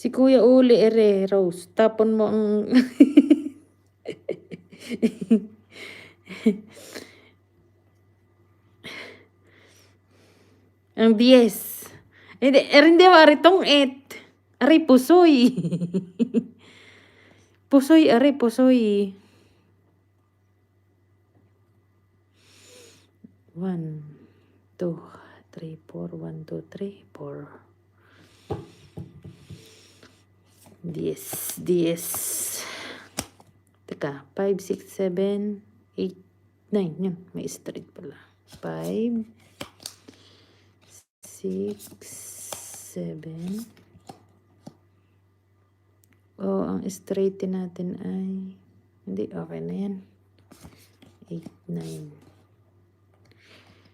Si Kuya Uli ere, Rose. Tapon mo ang... ang 10. Hindi ari tong 8. Ari pusoy. Pusoy, ari pusoy. 1, 2, 3, 4. 1, 2, 3, 4. 10. Teka, 5, 6, 7, 8, 9. Yun, may straight pala. 5, 6, 7. Ang straight natin ay... Hindi, okay na yan. 8, 9.